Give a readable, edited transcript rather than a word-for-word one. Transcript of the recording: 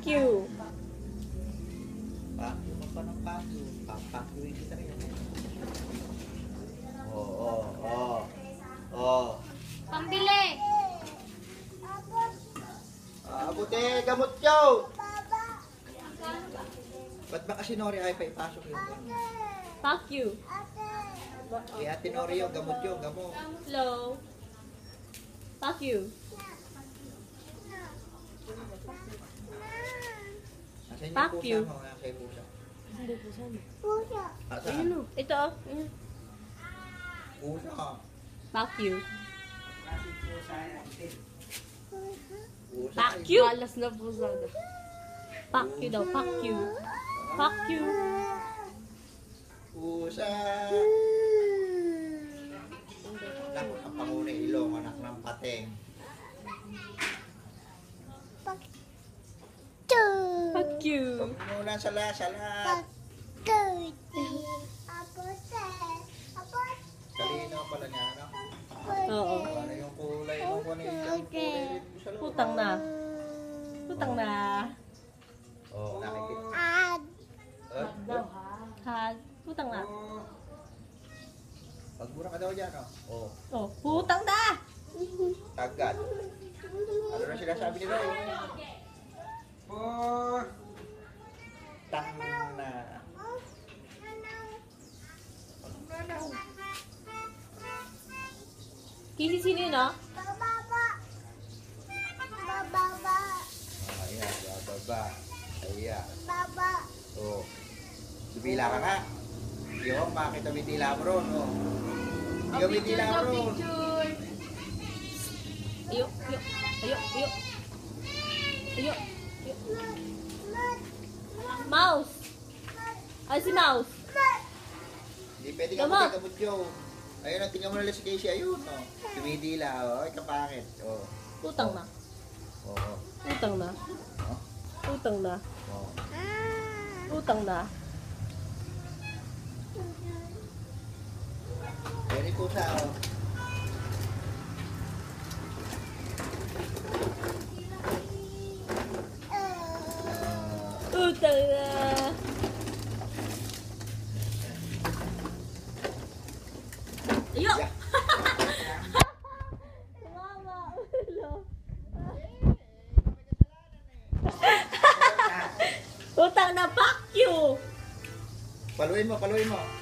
you. Pakyo mo pa ng pakyo. Papakyuin kita rin. Oh. Pambili. Buti, gamot yun. Ba't ba kasi Nori ay paipasok yun? Fuck you. Kaya Ate Nori yun, gamot yun, gamot. Hello. Fuck you. Nasaan Fuck yung pusa you. mo? Nasa yung pusa. Hindi po saan. Saan? Ayun o. Ito o. Ayun. Pusa. Fuck you. Pusa. Fuck you. Malas na po sana. Fuck you daw. Fuck you. Fuck you. Pusa. Anak ng Pangunay Ilong, anak ng Pateng. Fuck you. Huwag muna sa lahat. Kalino pala niya, ano? Oo. Ano yung kulay ng kulay dito sa loob? Putang na. Putang na. Oo, nakikita. Hag. Putang na. Magmura ka daw dyan, oh. Oh, putang na. Tagad. Ano na sinasabi nila eh? Tang na. Kisi sino yun ah? Ayan, bababa. Ayan. Oh. Dumila ka nga. Yung, makita mo yung dila mo ron, oh. Hindi ka may dila mo ron. Ayo, ayo, ayo, ayo. Ayo, ayo. Mouse. Ay, si Mouse. Hindi pwede ka Gamot. magkagamot yun. Ayun, ang tingnan mo na lang si Casey. Ayun, oh. Dumidila, oh. Ay, kapangit. Oh. Putang na. Oo. Putang na. Oh. Putang na. Oh. Putang na. Ayun yung pusa, oh. Putang na. Ayo! Yeah. Mama, ulo. Putang na, fuck you! Paluin mo, paluin mo.